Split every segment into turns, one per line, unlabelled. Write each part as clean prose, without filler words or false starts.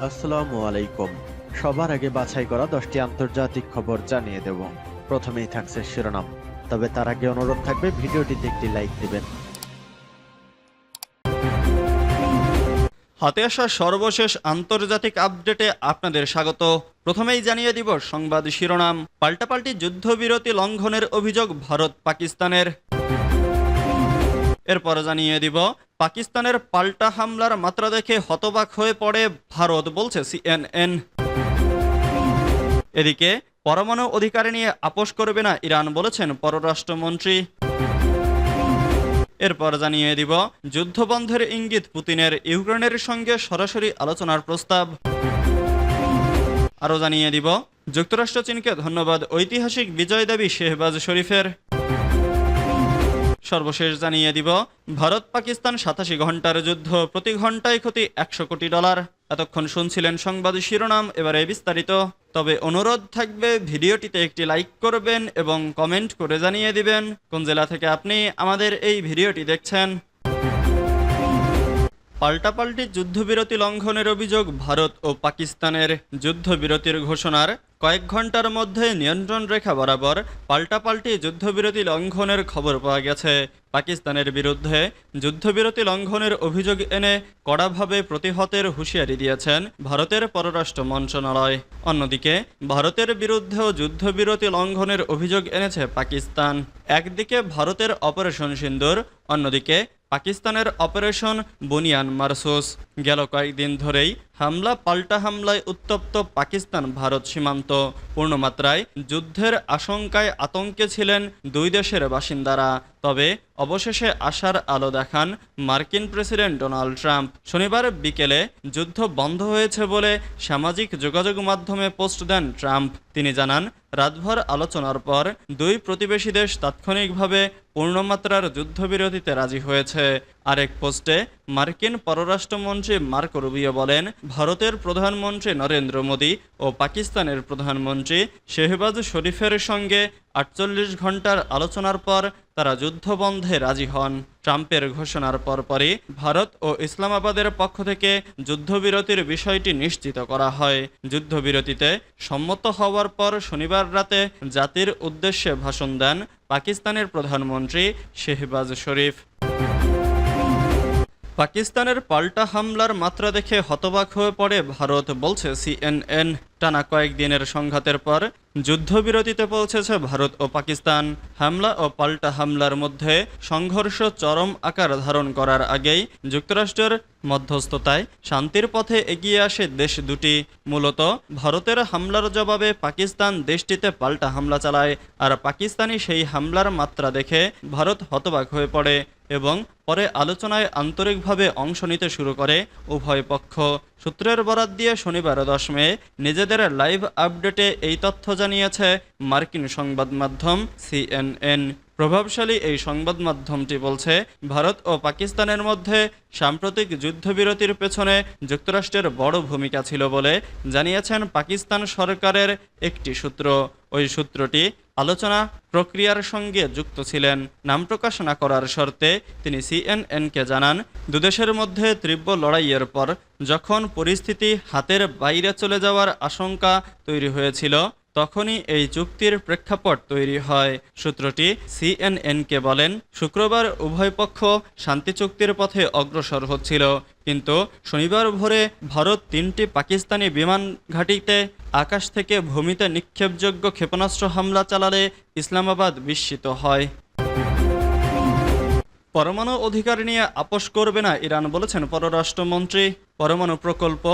আসসালামু আলাইকুম। সবার আগে বাছাই করা 10টি আন্তর্জাতিক খবর জানিয়ে দেব। প্রথমেই থাকছে শিরোনাম, তবে তার আগে অনুরোধ থাকবে ভিডিওটিতে একটি লাইক দিবেন।
হাতে আসা সর্বশেষ আন্তর্জাতিক আপডেটে আপনাদের স্বাগত। প্রথমেই জানিয়ে দিব সংবাদ শিরোনাম, পাল্টাপাল্টি যুদ্ধবিরতি লঙ্ঘনের অভিযোগ ভারত পাকিস্তানের। এরপর জানিয়ে দিব পাকিস্তানের পাল্টা হামলার মাত্রা দেখে হতবাক হয়ে পড়ে ভারত, বলছে সিএনএন। এদিকে পরমাণু অধিকার নিয়ে আপোষ করবে না ইরান, বলেছেন পররাষ্ট্রমন্ত্রী। এরপর জানিয়ে দিব যুদ্ধবন্ধের ইঙ্গিত পুতিনের, ইউক্রেনের সঙ্গে সরাসরি আলোচনার প্রস্তাব। আরও জানিয়ে দিব যুক্তরাষ্ট্র চীনকে ধন্যবাদ, ঐতিহাসিক বিজয় দাবি শেহবাজ শরীফের। সর্বশেষ জানিয়ে দিব ভারত পাকিস্তান 87 ঘন্টার যুদ্ধ, প্রতি ঘন্টায় ক্ষতি $100 কোটি। এতক্ষণ শুনছিলেন সংবাদ শিরোনাম, এবারে বিস্তারিত। তবে অনুরোধ থাকবে ভিডিওটিতে একটি লাইক করবেন এবং কমেন্ট করে জানিয়ে দিবেন কোন জেলা থেকে আপনি আমাদের এই ভিডিওটি দেখছেন। পাল্টাপাল্টি যুদ্ধবিরতি লঙ্ঘনের অভিযোগ ভারত ও পাকিস্তানের। যুদ্ধবিরতির ঘোষণার কয়েক ঘন্টার মধ্যে নিয়ন্ত্রণ রেখা বরাবর পাল্টাপাল্টি যুদ্ধবিরতি লঙ্ঘনের খবর পাওয়া গেছে। পাকিস্তানের বিরুদ্ধে যুদ্ধবিরতি লঙ্ঘনের অভিযোগ এনে কড়াভাবে প্রতিহতের হুঁশিয়ারি দিয়েছেন ভারতের পররাষ্ট্র মন্ত্রণালয়। অন্যদিকে ভারতের বিরুদ্ধেও যুদ্ধবিরতি লঙ্ঘনের অভিযোগ এনেছে পাকিস্তান। একদিকে ভারতের অপারেশন সিন্দুর, অন্যদিকে পাকিস্তানের অপারেশন বুনিয়ান মারসুস। গেল কয়েকদিন ধরেই হামলা পাল্টা হামলায় উত্তপ্ত পাকিস্তান ভারত সীমান্ত। পূর্ণমাত্রায় যুদ্ধের আশঙ্কায় আতঙ্কে ছিলেন দুই দেশের বাসিন্দারা। তবে অবশেষে আশার আলো দেখান মার্কিন প্রেসিডেন্ট ডোনাল্ড ট্রাম্প। শনিবার বিকেলে যুদ্ধ বন্ধ হয়েছে বলে সামাজিক যোগাযোগ মাধ্যমে পোস্ট দেন ট্রাম্প। তিনি জানান, রাতভর আলোচনার পর দুই প্রতিবেশী দেশ তাৎক্ষণিকভাবে পূর্ণমাত্রার যুদ্ধবিরতিতে রাজি হয়েছে। আরেক পোস্টে মার্কিন পররাষ্ট্রমন্ত্রী মার্কো রুবিও বলেন, ভারতের প্রধানমন্ত্রী নরেন্দ্র মোদী ও পাকিস্তানের প্রধানমন্ত্রী শেহবাজ শরীফের সঙ্গে 48 ঘন্টার আলোচনার পর তারা যুদ্ধবন্ধে রাজি হন। ট্রাম্পের ঘোষণার পরপরই ভারত ও ইসলামাবাদের পক্ষ থেকে যুদ্ধবিরতির বিষয়টি নিশ্চিত করা হয়। যুদ্ধবিরতিতে সম্মত হওয়ার পর শনিবার রাতে জাতির উদ্দেশ্যে ভাষণ দেন পাকিস্তানের প্রধানমন্ত্রী শেহবাজ শরীফ। পাকিস্তানের পাল্টা হামলার মাত্রা দেখে হতবাক হয়ে পড়ে ভারত, বলছে সিএনএন। টানা কয়েকদিনের সংঘাতের পর যুদ্ধবিরতিতে পৌঁছেছে ভারত ও পাকিস্তান। হামলা ও পাল্টা হামলার মধ্যে সংঘর্ষ চরম আকার ধারণ করার আগেই যুক্তরাষ্ট্রের মধ্যস্থতায় শান্তির পথে এগিয়ে আসে দেশ দুটি। মূলত ভারতের হামলার জবাবে পাকিস্তান দেশটিতে পাল্টা হামলা চালায়, আর পাকিস্তানি সেই হামলার মাত্রা দেখে ভারত হতবাক হয়ে পড়ে এবং পরে আলোচনায় আন্তরিকভাবে অংশ নিতে শুরু করে উভয় পক্ষ। সূত্রের বরাত দিয়ে শনিবার 10 মে নিজেদের লাইভ আপডেটে এই তথ্য জানিয়েছে মার্কিন সংবাদ মাধ্যম সিএনএন। প্রভাবশালী এই সংবাদ মাধ্যমটি বলছে, ভারত ও পাকিস্তানের মধ্যে সাম্প্রতিক যুদ্ধবিরতির পেছনে যুক্তরাষ্ট্রের বড় ভূমিকা ছিল বলে জানিয়েছেন পাকিস্তান সরকারের একটি সূত্র। ওই সূত্রটি আলোচনা প্রক্রিয়ার সঙ্গে যুক্ত ছিলেন। নাম প্রকাশ না করার শর্তে তিনি সিএনএনকে জানান, দুদেশের মধ্যে তীব্র লড়াইয়ের পর যখন পরিস্থিতি হাতের বাইরে চলে যাওয়ার আশঙ্কা তৈরি হয়েছিল, তখনই এই চুক্তির প্রেক্ষাপট তৈরি হয়। সূত্রটি সিএনএনকে বলেন, শুক্রবার উভয় পক্ষ শান্তি চুক্তির পথে অগ্রসর হচ্ছিল, কিন্তু শনিবার ভোরে ভারত 3টি পাকিস্তানি বিমান ঘাঁটিতে আকাশ থেকে ভূমিতে নিক্ষেপযোগ্য ক্ষেপণাস্ত্র হামলা চালালে ইসলামাবাদ বিস্মিত হয়। পরমাণু অধিকার নিয়ে আপোষ করবে না ইরান, বলেছেন পররাষ্ট্রমন্ত্রী। পরমাণু প্রকল্প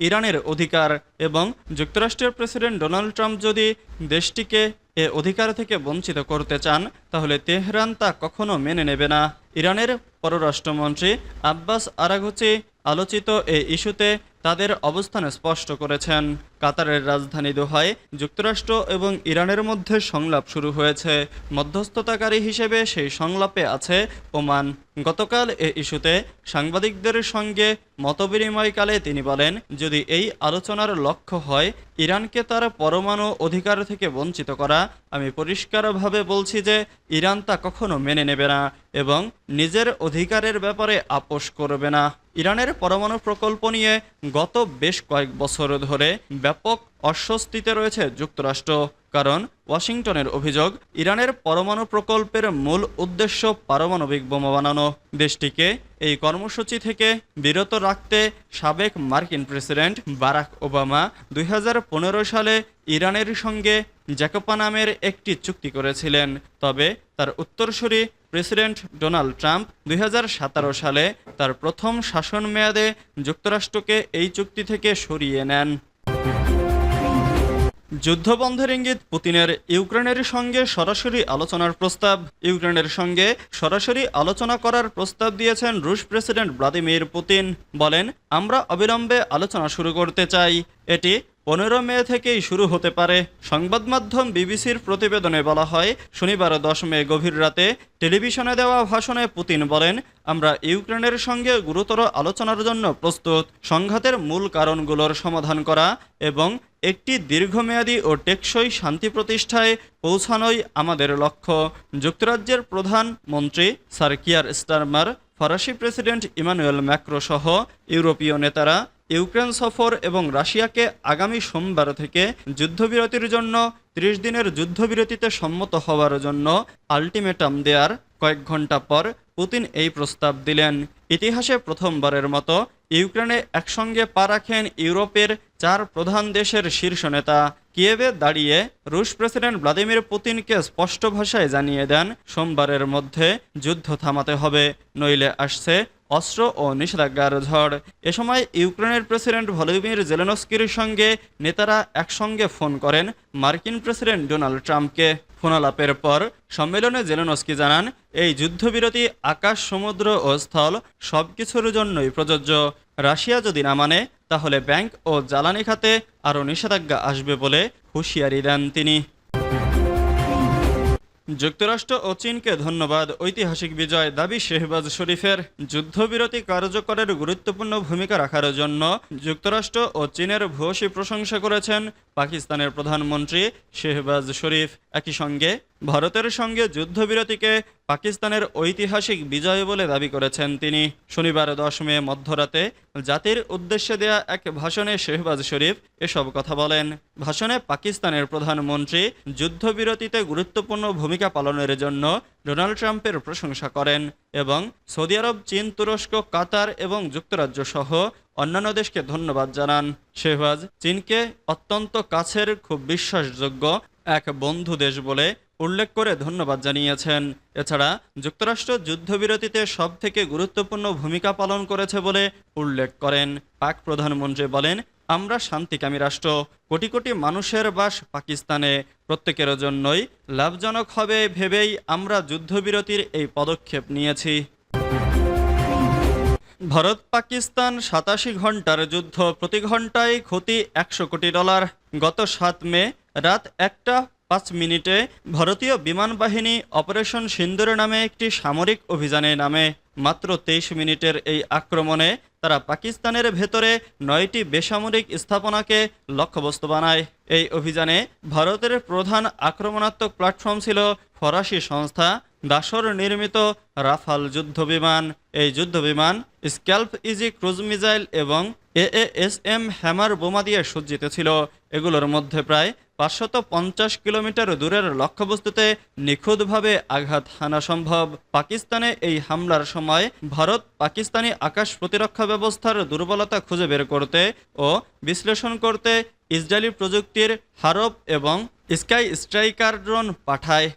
ইরানের অধিকার এবং যুক্তরাষ্ট্রের প্রেসিডেন্ট ডোনাল্ড ট্রাম্প যদি দেশটিকে এ অধিকার থেকে বঞ্চিত করতে চান, তাহলে তেহরান তা কখনো মেনে নেবে না। ইরানের পররাষ্ট্রমন্ত্রী আব্বাস আরাঘচি আলোচিত এই ইস্যুতে তাদের অবস্থান স্পষ্ট করেছেন। কাতারের রাজধানী দোহায় যুক্তরাষ্ট্র এবং ইরানের মধ্যে সংলাপ শুরু হয়েছে। মধ্যস্থতাকারী হিসেবে সেই সংলাপে আছে ওমান। গতকাল এ ইস্যুতে সাংবাদিকদের সঙ্গে মতবিনিময়কালে তিনি বলেন, যদি এই আলোচনার লক্ষ্য হয় ইরানকে তার পরমাণু অধিকার থেকে বঞ্চিত করা, আমি পরিষ্কারভাবে বলছি যে ইরান তা কখনো মেনে নেবে না এবং নিজের অধিকারের ব্যাপারে আপোষ করবে না। ইরানের পরমাণু প্রকল্প নিয়ে গত বেশ কয়েক বছর ধরে ব্যাপক অস্বস্তিতে রয়েছে যুক্তরাষ্ট্র। কারণ ওয়াশিংটনের অভিযোগ, ইরানের পরমাণু প্রকল্পের মূল উদ্দেশ্য পারমাণবিক বোমা বানানো। দেশটিকে এই কর্মসূচি থেকে বিরত রাখতে সাবেক মার্কিন প্রেসিডেন্ট বারাক ওবামা 2015 সালে ইরানের সঙ্গে জ্যাকোপা নামের একটি চুক্তি করেছিলেন। তবে তার উত্তরসূরি প্রেসিডেন্ট ডোনাল্ড ট্রাম্প 2017 সালে তার প্রথম শাসন মেয়াদে যুক্তরাষ্ট্রকে এই চুক্তি থেকে সরিয়ে নেন। যুদ্ধবন্ধের ইঙ্গিত পুতিনের, ইউক্রেনের সঙ্গে সরাসরি আলোচনার প্রস্তাব। ইউক্রেনের সঙ্গে সরাসরি আলোচনা করার প্রস্তাব দিয়েছেন রুশ প্রেসিডেন্ট ভ্লাদিমির পুতিন। বলেন, আমরা অবিলম্বে আলোচনা শুরু করতে চাই। এটি 15 মে থেকেই শুরু হতে পারে। সংবাদ মাধ্যম বিবিসির প্রতিবেদনে বলা হয়, শনিবার 10 মে গভীর রাতে টেলিভিশনে দেওয়া ভাষণে পুতিন বলেন, আমরা ইউক্রেনের সঙ্গে গুরুতর আলোচনার জন্য প্রস্তুত। সংঘাতের মূল কারণগুলোর সমাধান করা এবং একটি দীর্ঘমেয়াদী ও টেকসই শান্তি প্রতিষ্ঠায় পৌঁছানোই আমাদের লক্ষ্য। যুক্তরাজ্যের প্রধানমন্ত্রী স্যার কিয়ার স্টারমার, ফরাসি প্রেসিডেন্ট ইমানুয়েল ম্যাক্রো সহ ইউরোপীয় নেতারা ইউক্রেন সফর এবং রাশিয়াকে আগামী সোমবার থেকে যুদ্ধবিরতির জন্য 30 দিনের যুদ্ধবিরতিতে সম্মত হওয়ার জন্য আল্টিমেটাম দেওয়ার কয়েক ঘন্টা পর পুতিন এই প্রস্তাব দিলেন। ইতিহাসে প্রথমবারের মতো ইউক্রেনে একসঙ্গে পা রাখেন ইউরোপের 4 প্রধান দেশের শীর্ষ নেতা। কিয়েভে দাঁড়িয়ে রুশ প্রেসিডেন্ট ভ্লাদিমির পুতিনকে স্পষ্ট ভাষায় জানিয়ে দেন, সোমবারের মধ্যে যুদ্ধ থামাতে হবে, নইলে আসছে অস্ত্র ও নিষেধাজ্ঞার ঝড়। এ সময় ইউক্রেনের প্রেসিডেন্ট ভলোদিমির জেলেনস্কির সঙ্গে নেতারা একসঙ্গে ফোন করেন মার্কিন প্রেসিডেন্ট ডোনাল্ড ট্রাম্পকে। ফোনালাপের পর সম্মেলনে জেলেনস্কি জানান, এই যুদ্ধবিরতি আকাশ, সমুদ্র ও স্থল সবকিছুর জন্যই প্রযোজ্য। রাশিয়া যদি না মানে, তাহলে ব্যাংক ও জ্বালানি খাতে আরও নিষেধাজ্ঞা আসবে বলে হুঁশিয়ারি দেন তিনি। যুক্তরাষ্ট্র ও চীনকে ধন্যবাদ, ঐতিহাসিক বিজয়, দাবি শেহবাজ শরীফের। যুদ্ধবিরতি কার্যকরের গুরুত্বপূর্ণ ভূমিকা রাখার জন্য যুক্তরাষ্ট্র ও চীনের ভূয়সী প্রশংসা করেছেন পাকিস্তানের প্রধানমন্ত্রী শেহবাজ শরীফ। একই সঙ্গে ভারতের সঙ্গে যুদ্ধবিরতিকে পাকিস্তানের ঐতিহাসিক বিজয় বলে দাবি করেছেন তিনি। শনিবার 10 মে মধ্যরাতে জাতির উদ্দেশ্যে দেয়া এক ভাষণে শেহবাজ শরীফ এসব কথা বলেন। ভাষণে পাকিস্তানের প্রধানমন্ত্রী যুদ্ধবিরতিতে গুরুত্বপূর্ণ ভূমিকা পালনের জন্য ডোনাল্ড ট্রাম্পের প্রশংসা করেন এবং সৌদি আরব, চীন, তুরস্ক, কাতার এবং যুক্তরাজ্য সহ অন্যান্য দেশকে ধন্যবাদ জানান। শেহবাজ চীনকে অত্যন্ত কাছের, খুব বিশ্বাসযোগ্য এক বন্ধু দেশ বলে উল্লেখ করে ধন্যবাদ জানিয়েছেন। এছাড়া যুক্তরাষ্ট্র যুদ্ধবিরতিতে সবথেকে গুরুত্বপূর্ণ ভূমিকা পালন করেছে বলে উল্লেখ করেন। পাক প্রধানমন্ত্রী বলেন, আমরা শান্তিকামী রাষ্ট্র, কোটি কোটি মানুষের বাস পাকিস্তানে, প্রত্যেকের জন্যই লাভজনক হবে ভেবেই আমরা যুদ্ধবিরতির এই পদক্ষেপ নিয়েছি। ভারত পাকিস্তান 87 ঘন্টার যুদ্ধ, প্রতি ঘন্টায় ক্ষতি $100 কোটি। গত 7 মে রাত 1:05 ভারতীয় বিমান বাহিনী অপারেশন সিন্দুর নামে একটি সামরিক অভিযানে নামে। মাত্র 23 মিনিটের এই আক্রমণে তারা পাকিস্তানের ভেতরে 9টি বেসামরিক স্থাপনাকে লক্ষ্যবস্তু বানায়। এই অভিযানে ভারতের প্রধান আক্রমণাত্মক প্ল্যাটফর্ম ছিল ফরাসি সংস্থা দাসর নির্মিত রাফাল যুদ্ধবিমান। এই যুদ্ধবিমান স্ক্যাল্প ইজি ক্রুজ মিসাইল এবং AASM হ্যামার বোমা দিয়ে সজ্জিত ছিল। এগুলোর মধ্যে প্রায় 550 কিলোমিটার দূরের লক্ষ্যবস্তুতে নিখুঁতভাবে আঘাত হানা সম্ভব। পাকিস্তানে এই হামলার সময় ভারত পাকিস্তানি আকাশ প্রতিরক্ষা ব্যবস্থার দুর্বলতা খুঁজে বের করতে ও বিশ্লেষণ করতে ইসরায়েলি প্রযুক্তির হারপ এবং স্কাই স্ট্রাইকার ড্রোন পাঠায়।